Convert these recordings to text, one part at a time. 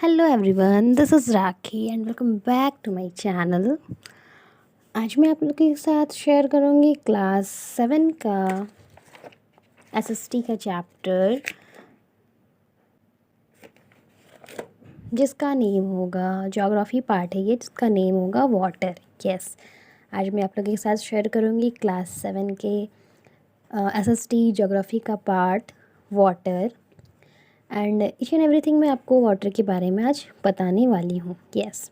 Hello everyone, this is Rakhi and welcome back to my channel. आज मैं आप लोग के साथ शेयर करूँगी क्लास 7 का एसएसटी का चैप्टर, जिसका नेम होगा ज्योग्राफी पार्ट है ये, जिसका नेम होगा वाटर। यस, आज मैं आप लोग के साथ शेयर करूँगी क्लास 7 के एसएसटी ज्योग्राफी का part water and each and everything मैं आपको वाटर के बारे में आज बताने वाली हूँ। Yes,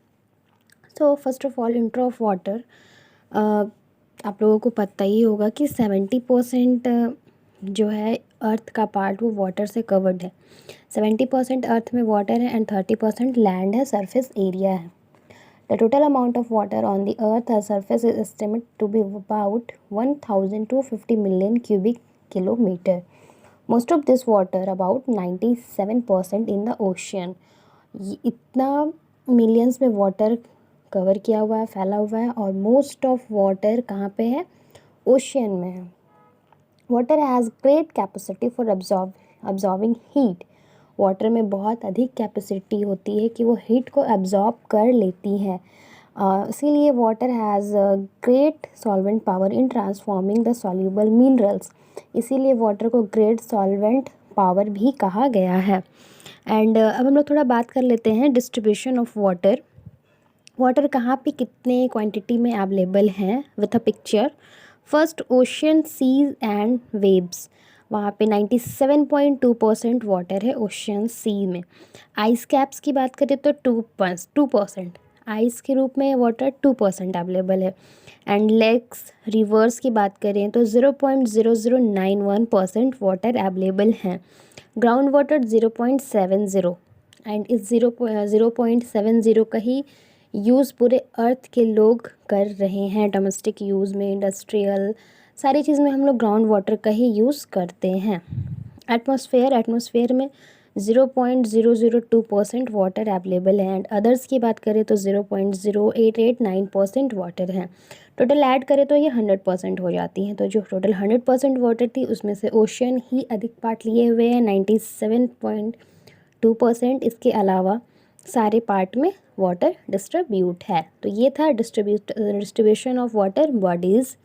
so first of all intro of water. आप लोगों को पता ही होगा कि 70% जो है अर्थ का पार्ट वो वाटर से कवर्ड है। 70% अर्थ में वाटर है एंड 30% लैंड है, सरफेस एरिया है। The total amount of water on the earth surface is estimate to be about 1250 million cubic kilometre. Most of this water about 97% in the ocean. इतना millions में water cover किया हुआ है, फैला हुआ है, और मोस्ट ऑफ वाटर कहाँ पे है? ओशियन में है। Water has great capacity for absorbing heat. Water में बहुत अधिक कैपेसिटी होती है कि वो हीट को अब्जॉर्ब कर लेती है। इसीलिए water has great solvent power in transforming the soluble minerals. इसीलिए वाटर को ग्रेट सॉल्वेंट पावर भी कहा गया है। एंड अब हम लोग थोड़ा बात कर लेते हैं डिस्ट्रीब्यूशन ऑफ वाटर। वाटर कहाँ पे कितने क्वांटिटी में अवेलेबल हैं with a picture. First, ocean, seas and waves. वहाँ पे 97.2% वाटर है ओशियन सी में। आइस कैप्स की बात करें तो 2%। आइस के रूप में वाटर 2% अवेलेबल है। एंड लेक्स, रिवर्स की बात करें तो 0.0091% वाटर अवेलेबल हैं। ग्राउंड वाटर 0.70, एंड इस 0.70 का ही यूज़ पूरे अर्थ के लोग कर रहे हैं। डोमेस्टिक यूज़ में, इंडस्ट्रियल, सारी चीज़ में हम लोग ग्राउंड वाटर का ही यूज़ करते हैं। एटमॉस्फेयर में 0.002% वाटर अवेलेबल है। एंड अदर्स की बात करें तो 0.0889% वाटर है। टोटल ऐड करें तो ये 100% हो जाती हैं। तो जो टोटल 100% वाटर थी उसमें से ओशियन ही अधिक पार्ट लिए हुए हैं 97.2%। इसके अलावा सारे पार्ट में वाटर डिस्ट्रीब्यूट है। तो ये था डिस्ट्रीब्यूशन ऑफ वाटर बॉडीज़,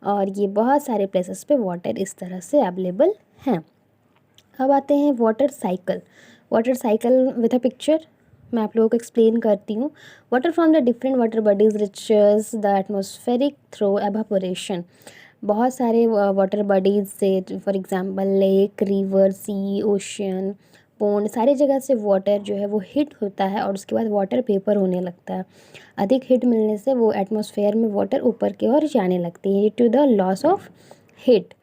और ये बहुत सारे प्लेसेस पे वाटर इस तरह से अवेलेबल हैं। अब आते हैं water cycle. Water cycle with a picture मैं आप लोगों को एक्सप्लेन करती हूँ। Water from the different water bodies reaches the atmospheric through evaporation. बहुत सारे वाटर बॉडीज से, for example lake, river, sea, ocean, pond, सारी जगह से वाटर जो है वो हीट होता है और उसके बाद वाटर वेपर होने लगता है। अधिक हीट मिलने से वो एटमॉस्फेयर में वाटर ऊपर की ओर जाने लगती है to the loss of heat.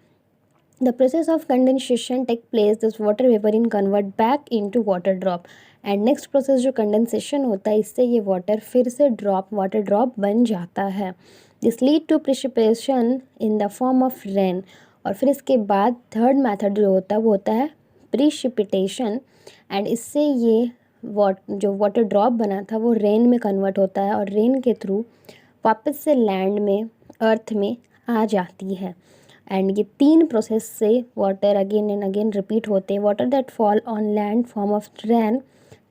The process of condensation take place, this water vapor in convert back into water drop, and next process जो कंडेंसेशन होता है इससे ये वाटर फिर से वाटर ड्रॉप बन जाता है। This lead to precipitation in the form of rain. और फिर इसके बाद थर्ड मेथड जो होता है वो होता है प्रिसिपिटेशन, एंड इससे ये जो वाटर ड्रॉप बना था वो रेन में कन्वर्ट होता है और रेन के थ्रू वापस से लैंड में, अर्थ में आ जाती है। एंड ये तीन प्रोसेस से water again and again repeat होते हैं। Water that fall on land form of rain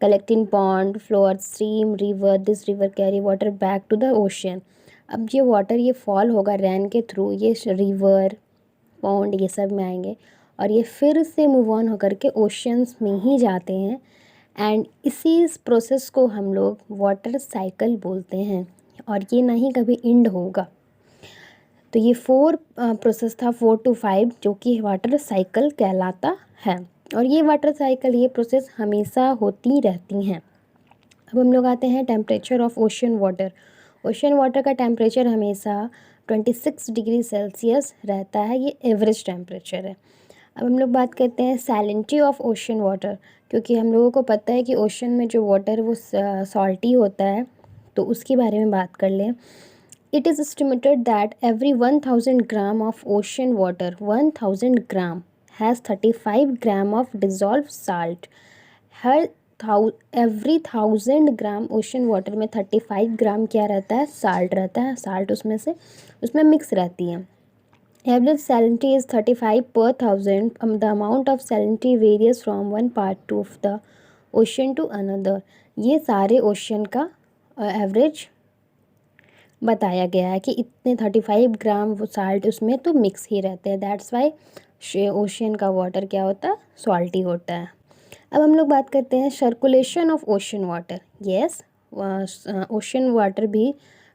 collect in pond, floor, stream, river. This river carry water back to the ocean. अब ये वाटर ये फॉल होगा रैन के थ्रू, ये river, pond, ये सब में आएंगे और ये फिर से मूव ऑन होकर के ओशियंस में ही जाते हैं। एंड इसी प्रोसेस को हम लोग वाटर साइकिल बोलते हैं, और ये ना ही कभी एंड होगा। तो ये 4 प्रोसेस था, 4 to 5, जो कि वाटर साइकिल कहलाता है। और ये वाटर साइकिल, ये प्रोसेस हमेशा होती रहती हैं। अब हम लोग आते हैं temperature of ocean water. Ocean water का टेम्परेचर हमेशा 26 डिग्री सेल्सियस रहता है, ये एवरेज टेम्परेचर है। अब हम लोग बात करते हैं सैलिनिटी ऑफ ओशियन वाटर, क्योंकि हम लोगों को पता है कि ओशन में जो वाटर वो सॉल्टी होता है, तो उसके बारे में बात कर लें। It is estimated that every 1000 gram of ocean water, 1000 gram, has 35 gram of dissolved salt. Her every 1000 gram ocean water में 35 ग्राम क्या रहता है? साल्ट रहता है। साल्ट उसमें मिक्स रहती है। Average salinity is 35 per thousand. The amount of salinity varies from one part of the ocean to another. ये सारे ओशन का एवरेज बताया गया है कि इतने 35 ग्राम वो साल्ट उसमें तो मिक्स ही रहते हैं। दैट्स वाई ओशियन का वाटर क्या होता है, सॉल्टी होता है। अब हम लोग बात करते हैं circulation of ocean water. Yes, ocean water भी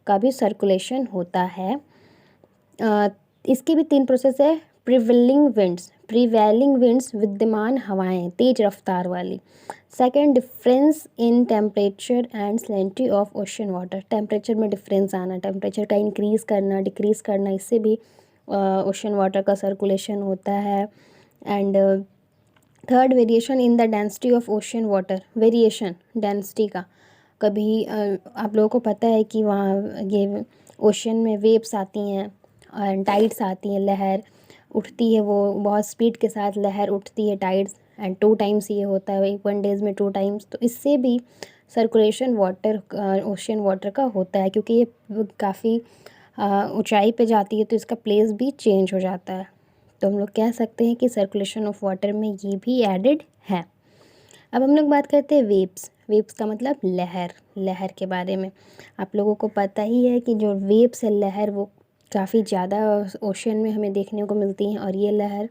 का भी सर्कुलेशन होता है। इसके भी 3 प्रोसेस है। प्रिवेलिंग विंड्स विद्यमान हवाएं, तेज रफ्तार वाली। Second, difference in temperature and salinity of ocean water, temperature में डिफरेंस आना, टेम्परेचर का इंक्रीज़ करना डिक्रीज़ करना, इससे भी ओशन वाटर का सर्कुलेशन होता है। And third, variation in the density of ocean water, variation density का। कभी आप लोगों को पता है कि वहाँ ये ओशन में वेव्स आती हैं, टाइड्स आती हैं, लहर उठती है, वो बहुत स्पीड के साथ लहर उठती है, टाइड्स, एंड 2 टाइम्स ये होता है 1 डेज़ में 2 टाइम्स। तो इससे भी सर्कुलेशन वाटर ओशन वाटर का होता है, क्योंकि ये काफ़ी ऊंचाई पे जाती है तो इसका प्लेस भी चेंज हो जाता है। तो हम लोग कह सकते हैं कि सर्कुलेशन ऑफ वाटर में ये भी एडेड है। अब हम लोग बात करते हैं वेव्स। वेव्स का मतलब लहर, लहर के बारे में आप लोगों को पता ही है कि जो वेव्स है, लहर, वो काफ़ी ज़्यादा ओशन में हमें देखने को मिलती हैं। और ये लहर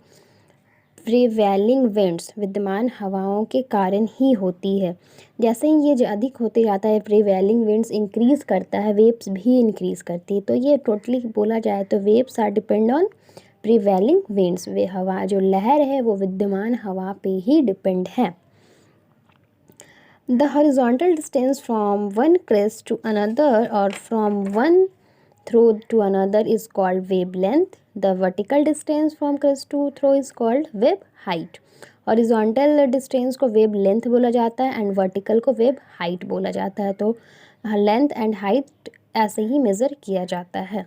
प्रिवेलिंग विंड्स, विद्यमान हवाओं के कारण ही होती है। जैसे ही ये अधिक होते जाता है, प्रिवेलिंग विंड्स इंक्रीज़ करता है, वेव्स भी इंक्रीज़ करती है। तो ये टोटली बोला जाए तो waves are depend on prevailing winds. वे हवा जो लहर है वो विद्यमान हवा पे ही डिपेंड है। The horizontal distance from one crest to another or from one throw to another is called wavelength. The vertical distance from crest to throw is called wave height. Horizontal distance को wave length बोला जाता है and vertical को wave height बोला जाता है। तो length and height ऐसे ही मेज़र किया जाता है।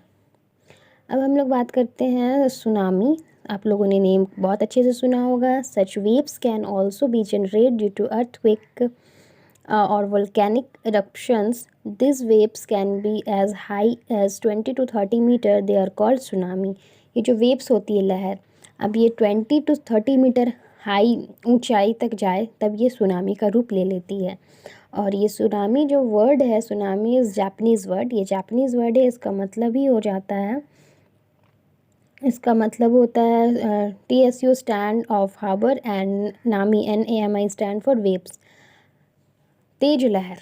अब हम लोग बात करते हैं सुनामी। आप लोगों ने नेम बहुत अच्छे से सुना होगा। Such waves can also be generate due to earthquake or volcanic eruptions. These waves can be as high as 20 to 30 metre, they are called tsunami. ये जो वेव्स होती है लहर, अब ये 20 to 30 मीटर हाई ऊंचाई तक जाए तब ये सुनामी का रूप ले लेती है। और ये सुनामी जो वर्ड है, सुनामी इज़ जापानीज़ वर्ड, ये जापानीज़ वर्ड है। इसका मतलब ही हो जाता है, इसका मतलब होता है TSU stand of harbour and nami NAMI stand for waves, तेज लहर।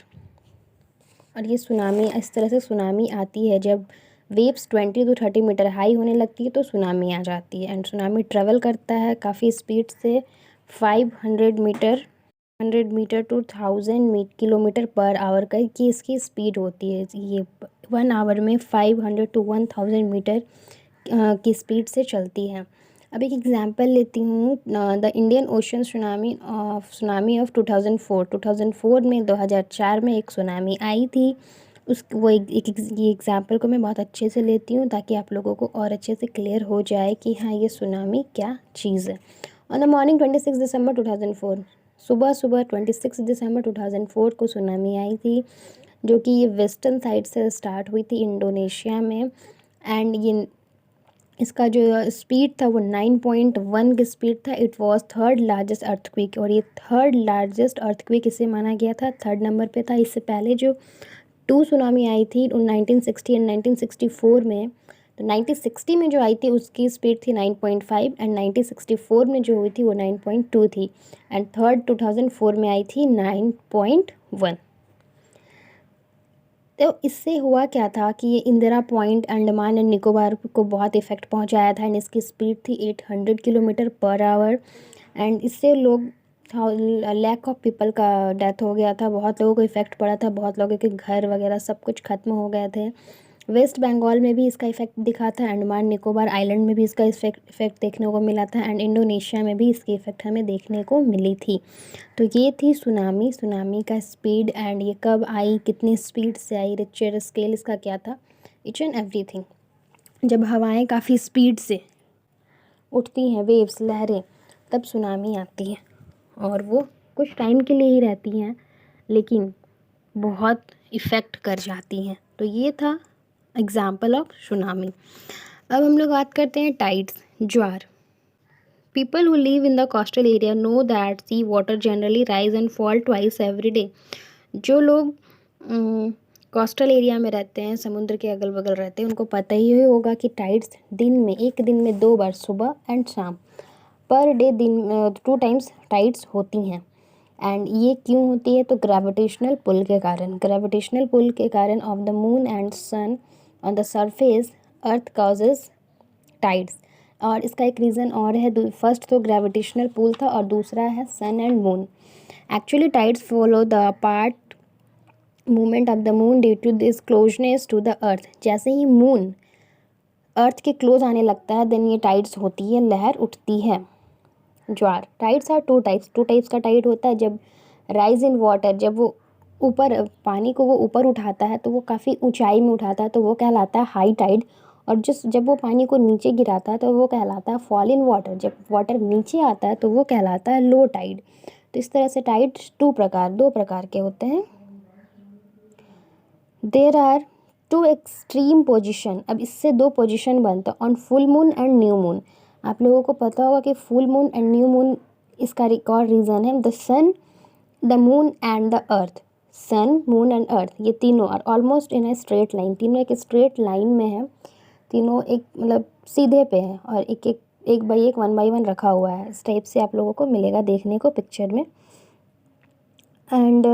और ये सुनामी, इस तरह से सुनामी आती है जब वेव्स 20 to 30 मीटर हाई होने लगती है तो सुनामी आ जाती है। एंड सुनामी ट्रेवल करता है काफ़ी स्पीड से, 500 metre 100 metre to 1000 kilometre per hour का कि इसकी स्पीड होती है। ये 1 आवर में 500 to 1000 मीटर की स्पीड से चलती है। अब एक एग्जांपल लेती हूँ, the Indian ocean tsunami of 2004 में 2004 में एक सुनामी आई थी। ये एग्जांपल को मैं बहुत अच्छे से लेती हूँ ताकि आप लोगों को और अच्छे से क्लियर हो जाए कि हाँ ये सुनामी क्या चीज़ है। ऑन द मॉर्निंग 26 दिसंबर 2004, सुबह 26 दिसंबर 2004 को सुनामी आई थी, जो कि ये वेस्टर्न साइड से स्टार्ट हुई थी इंडोनेशिया में। एंड ये इसका जो स्पीड था वो 9.1 की स्पीड था। It was third largest earthquake, और ये थर्ड लार्जेस्ट अर्थक्वेक इसे माना गया था, थर्ड नंबर पे था। इससे पहले जो 2 सुनामी आई थी 1960 एंड 1964 में, तो 1960 में जो आई थी उसकी स्पीड थी 9.5 एंड 1964 में जो हुई थी वो 9.2 थी। एंड थर्ड 2004 में आई थी 9.1। तो इससे हुआ क्या था कि ये इंदिरा पॉइंट अंडमान एंड निकोबार को बहुत इफ़ेक्ट पहुंचाया था। एंड इसकी स्पीड थी 800 किलोमीटर पर आवर। एंड इससे लोग लैक ऑफ पीपल का डेथ हो गया था, बहुत लोगों को इफ़ेक्ट पड़ा था, बहुत लोगों के घर वगैरह सब कुछ ख़त्म हो गए थे। वेस्ट बंगाल में भी इसका इफ़ेक्ट दिखा था, अंडमान निकोबार आइलैंड में भी इसका इफ़ेक्ट देखने को मिला था, एंड इंडोनेशिया में भी इसकी इफ़ेक्ट हमें देखने को मिली थी। तो ये थी सुनामी का स्पीड, एंड ये कब आई, कितनी स्पीड से आई, रिक्टर स्केल इसका क्या था, ईच एंड एवरीथिंग। जब हवाएं काफ़ी स्पीड से उठती हैं, वेव्स, लहरें, तब सुनामी आती है। और वो कुछ टाइम के लिए ही रहती हैं लेकिन बहुत इफ़ेक्ट कर जाती हैं। तो ये था एग्जाम्पल ऑफ सुनामी। अब हम लोग बात करते हैं tides, jowar. People who live in the coastal area know that sea water generally rise and fall twice every day. जो लोग कोस्टल एरिया में रहते हैं, समुद्र के अगल बगल रहते हैं, उनको पता ही होगा कि टाइड्स एक दिन में 2 बार सुबह एंड शाम पर डे 2 टाइम्स टाइड्स होती हैं। एंड ये क्यों होती है? तो ग्रेविटेशनल पुल के कारण of the moon and sun on the surface earth causes tides. और इसका एक रीज़न और है, फर्स्ट तो ग्रेविटेशनल पुल था और दूसरा है sun and moon. Actually tides follow the part movement of the moon due to this closeness to the earth. जैसे ही मून अर्थ के क्लोज आने लगता है देन ये टाइड्स होती है, लहर उठती है, ज्वार। टाइड्स आर टू टाइप्स का टाइड होता है। जब राइज इन वाटर, जब वो ऊपर पानी को वो ऊपर उठाता है तो वो काफ़ी ऊंचाई में उठाता है तो वो कहलाता है हाई टाइड। और जब वो पानी को नीचे गिराता है तो वो कहलाता है फॉल इन वाटर। जब वाटर नीचे आता है तो वो कहलाता है लो टाइड। तो इस तरह से टाइड दो प्रकार के होते हैं। There are 2 extreme position. अब इससे 2 पोजिशन बनता है on full moon and new moon. आप लोगों को पता होगा कि full moon and new moon, इसका एक और रीज़न है, the sun, the moon and the earth. Sun, moon and earth ये तीनों are almost in a straight line. तीनों एक स्ट्रेट लाइन में है, तीनों एक मतलब सीधे पे है और एक बाई एक 1 बाई 1 रखा हुआ है। इस टाइप से आप लोगों को मिलेगा देखने को पिक्चर में। एंड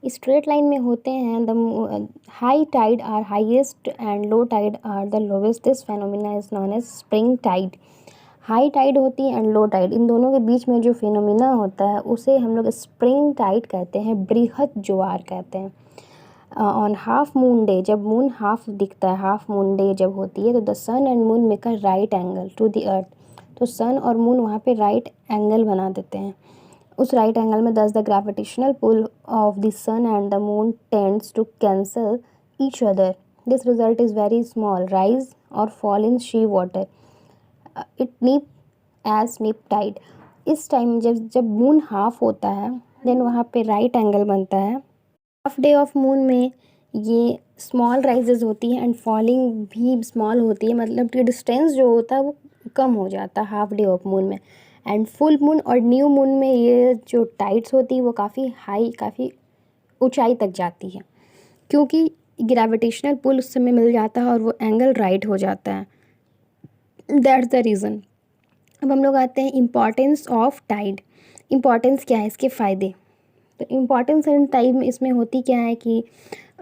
स्ट्रेट लाइन में होते हैं। The high tide are highest and low tide are the lowest. This phenomena is known as spring tide. High tide होती है एंड लो टाइड, इन दोनों के बीच में जो फिनोमिना होता है उसे हम लोग स्प्रिंग टाइड कहते हैं, बृहद ज्वार कहते हैं। ऑन हाफ मून डे, जब मून हाफ दिखता है, हाफ मून डे जब होती है तो the sun and moon make a right angle to the earth. तो सन और मून वहाँ पे राइट एंगल बना देते हैं। उस राइट एंगल में thus the gravitational pull of the sun and the moon tends to cancel each other. This result is very small rise और fall in sea water. It neap as neap tide. इस time जब moon half होता है then वहाँ पे right angle बनता है। Half day of moon में ये स्मॉल राइजेस होती है एंड फॉलिंग भी स्मॉल होती है, मतलब कि डिस्टेंस जो होता है वो कम हो जाता है हाफ डे ऑफ मून में। एंड फुल मून और न्यू मून में ये जो टाइड्स होती है वो काफ़ी हाई, काफ़ी ऊंचाई तक जाती है क्योंकि ग्रेविटेशनल पुल उस समय मिल जाता है और वो एंगल राइट हो जाता है। That's the reason. अब हम लोग आते हैं इम्पॉर्टेंस ऑफ टाइड। इम्पॉर्टेंस क्या है, इसके फ़ायदे। तो इम्पॉर्टेंस एंड टाइम इसमें होती क्या है कि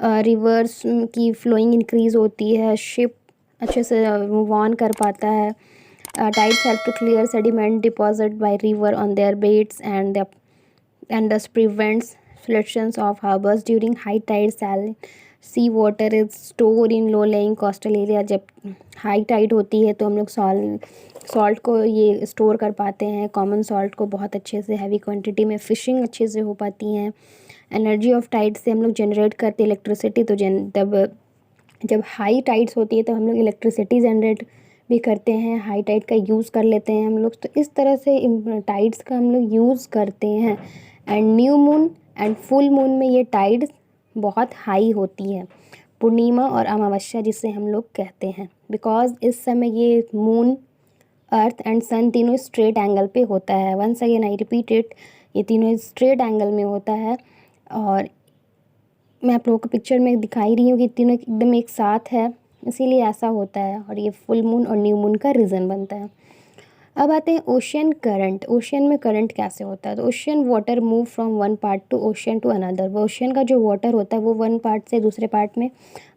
रिवर्स की फ्लोइंग इंक्रीज़ होती है, शिप अच्छे से मूव ऑन कर पाता है। Tides help to clear sediment deposit by river on their beds and thus prevents floodings of harbors during high tide. Sea water is stored in low lying coastal area। जब high tide होती है तो हम लोग salt को ये store कर पाते हैं, कॉमन सॉल्ट को बहुत अच्छे से हैवी क्वांटिटी में, फिशिंग अच्छे से हो पाती हैं। एनर्जी ऑफ टाइड से हम लोग जनरेट करते इलेक्ट्रिसिटी। तो जब हाई टाइड्स होती है तो हम लोग इलेक्ट्रिसिटी जनरेट भी करते हैं, हाई टाइड का यूज़ कर लेते हैं हम लोग। तो इस तरह से टाइड्स का हम लोग यूज़ करते हैं। And new moon and full moon में ये टाइड्स बहुत हाई होती हैं, पूर्णिमा और अमावस्या जिसे हम लोग कहते हैं, बिकॉज इस समय ये मून, अर्थ एंड सन तीनों स्ट्रेट एंगल पे होता है। Once again I repeat it, ये तीनों स्ट्रेट एंगल में होता है। और मैं आप लोगों को पिक्चर में दिखाई रही हूँ कि तीनों एकदम एक साथ है, इसीलिए ऐसा होता है और ये फुल मून और न्यू मून का रीज़न बनता है। अब आते हैं ओशियन करंट। ओशियन में करंट कैसे होता है? तो ocean water move from one part to ocean to another. वो ओशियन का जो वाटर होता है वो वन पार्ट से दूसरे पार्ट में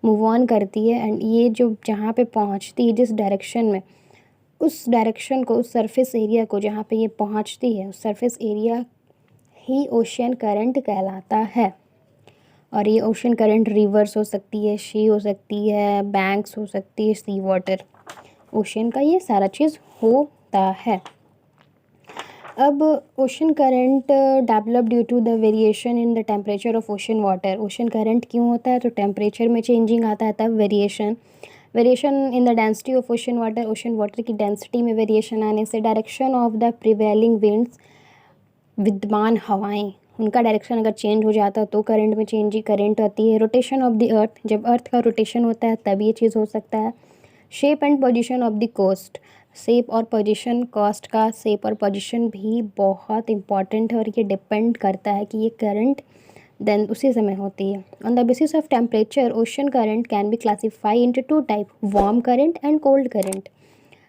मूव ऑन करती है। एंड ये जो जहाँ पे पहुँचती है जिस डायरेक्शन में, उस डायरेक्शन को, उस सरफेस एरिया को जहाँ पे ये पहुँचती है उस सरफेस एरिया ही ओशियन करंट कहलाता है। और ये ओशन करंट रिवर्स हो सकती है, शी हो सकती है, बैंक्स हो सकती है, सी वाटर, ओशन का ये सारा चीज़ होता है। अब ocean current develop due to the variation in the temperature of ocean water. Ocean current क्यों होता है? तो टेम्परेचर में चेंजिंग आता है तब variation in the density of ocean water. Ocean water की डेंसिटी में वेरिएशन आने से direction of the prevailing winds, विद्यमान हवाएं, उनका डायरेक्शन अगर चेंज हो जाता है तो करंट में करंट आती है। रोटेशन ऑफ द अर्थ, जब अर्थ का रोटेशन होता है तब ये चीज़ हो सकता है। Shape and position of the coast, shape और पोजीशन, कोस्ट का शेप और पोजीशन भी बहुत इंपॉर्टेंट है और ये डिपेंड करता है कि ये करंट देन उसी समय होती है। On the basis of temperature ocean current can be classify into two type, warm current and cold current.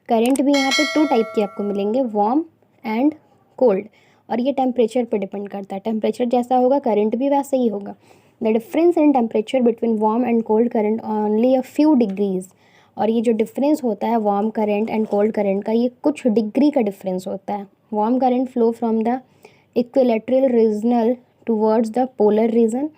Current भी यहाँ पे टू टाइप के आपको मिलेंगे, वार्म एंड कोल्ड, और ये टेम्परेचर पे डिपेंड करता है। टेम्परेचर जैसा होगा करंट भी वैसा ही होगा। The difference in temperature between warm and cold current only a few degrees, और ये जो डिफरेंस होता है warm current and cold current का, ये कुछ डिग्री का डिफरेंस होता है। Warm current flow from the equilateral regional towards the polar region,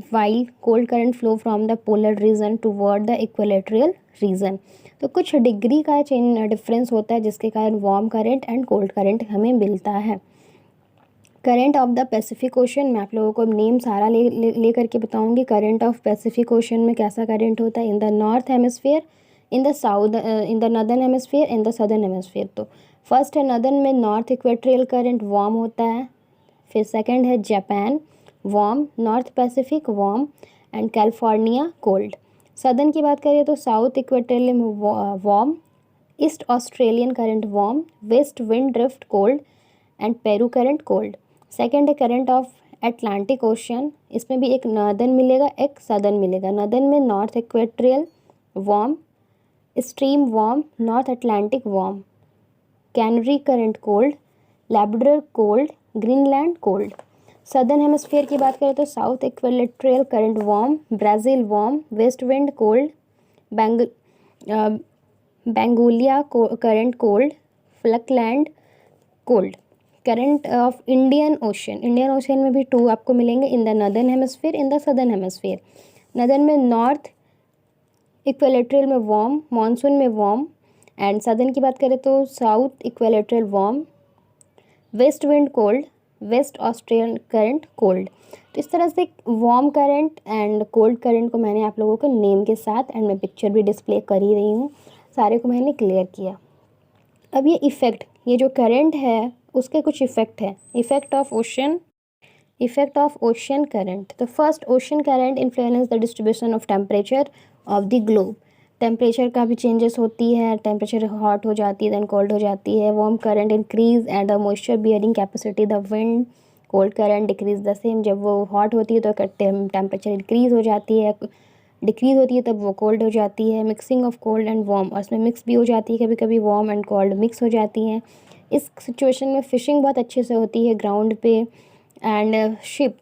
while cold current flow from the polar region toward the equatorial region। तो कुछ डिग्री का difference होता है जिसके कारण warm current and cold current हमें मिलता है। Current of the Pacific ocean, मैं आप लोगों को नेम सारा ले करके बताऊंगी। करंट ऑफ पैसिफिक ओशन में कैसा करंट होता है, in the north hemisphere, in the south, in the northern hemisphere, in the southern hemisphere. तो फर्स्ट है नॉर्दर्न में नॉर्थ इक्वेटोरियल करंट वार्म होता है। फिर सेकंड है Japan warm, north Pacific warm and California cold. Southern की बात करें तो साउथ इक्वेटोरियल में warm, east Australian current warm, west wind drift cold and Peru current cold. Second है करंट ऑफ अटलांटिक ओशन, इसमें भी एक नॉर्दर्न मिलेगा एक सदर्न मिलेगा। नॉर्दर्न में north equatorial warm, stream warm, North Atlantic warm, Canary current cold, Labrador cold, Greenland cold. Southern hemisphere की बात करें तो south equatorial current warm, Brazil warm, west wind cold, Benguela current cold, Falkland cold. Current of Indian ocean, Indian ocean में भी two आपको मिलेंगे, in the northern hemisphere, in the southern hemisphere. Northern में north equatorial में warm, monsoon में warm, and southern की बात करें तो south equatorial warm, west wind cold, waste Australian current cold. तो इस तरह से warm current and cold current को मैंने आप लोगों को नेम के साथ एंड मैं पिक्चर भी डिस्प्ले कर ही रही हूँ, सारे को मैंने क्लियर किया। अब ये इफ़ेक्ट, ये जो करंट है उसके कुछ इफ़ेक्ट है। Effect of ocean current. तो first, ocean current influence the distribution of temperature of the globe. Temperature का भी चेंजेस होती है, टेम्परेचर हॉट हो जाती है देन कोल्ड हो जाती है। Warm current increase and the moisture bearing capacity the wind. Cold current decrease the same, जब वो हॉट होती है तो टेम्परेचर इंक्रीज हो जाती है, डिक्रीज होती है तब वो कोल्ड हो जाती है। Mixing of cold and warm, और उसमें मिक्स भी हो जाती है, कभी कभी वार्म एंड कोल्ड मिक्स हो जाती हैं। इस सिचुएशन में फ़िशिंग बहुत अच्छे से होती है ग्राउंड पे, एंड शिप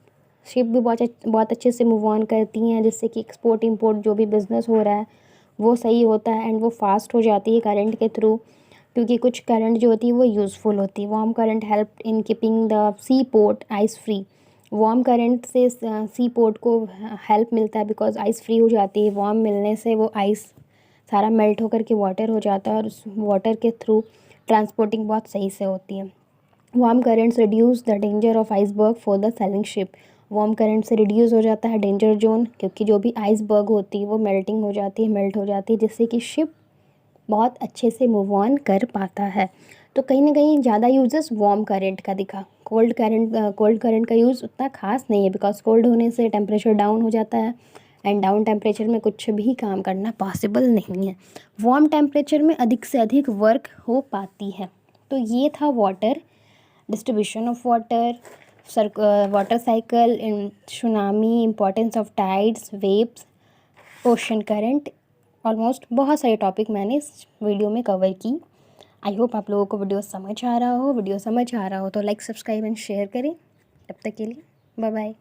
भी बहुत अच्छे से मूव ऑन करती हैं, जिससे कि एक्सपोर्ट इंपोर्ट जो भी बिज़नेस हो रहा है वो सही होता है एंड वो फास्ट हो जाती है करंट के थ्रू, क्योंकि कुछ करंट जो होती है वो यूज़फुल होती है। Warm current help in keeping the sea port ice free. Warm current से सी पोर्ट को हेल्प मिलता है बिकॉज आइस फ्री हो जाती है। वार्म मिलने से वो आइस सारा मेल्ट होकर के वाटर हो जाता है और उस वाटर के थ्रू ट्रांसपोर्टिंग बहुत सही से होती है। Warm currents reduce the danger of iceberg for the selling ship. Warm current से रिड्यूस हो जाता है डेंजर जोन, क्योंकि जो भी आइसबर्ग होती है वो मेल्टिंग हो जाती है, मेल्ट हो जाती है, जिससे कि शिप बहुत अच्छे से मूव ऑन कर पाता है। तो कहीं ना कहीं ज़्यादा यूजेस वार्म करंट का दिखा। कोल्ड करंट का यूज़ उतना खास नहीं है, बिकॉज कोल्ड होने से टेम्परेचर डाउन हो जाता है एंड डाउन टेम्परेचर में कुछ भी काम करना पॉसिबल नहीं है। वार्म टेम्परेचर में अधिक से अधिक वर्क हो पाती है। तो ये था water, distribution of water, water cycle in tsunami, importance of tides, waves, ocean current. Almost बहुत सारे टॉपिक मैंने इस वीडियो में कवर की। आई होप आप लोगों को वीडियो समझ आ रहा हो। वीडियो समझ आ रहा हो तो लाइक, सब्सक्राइब एंड शेयर करें। तब तक के लिए बाय बाय।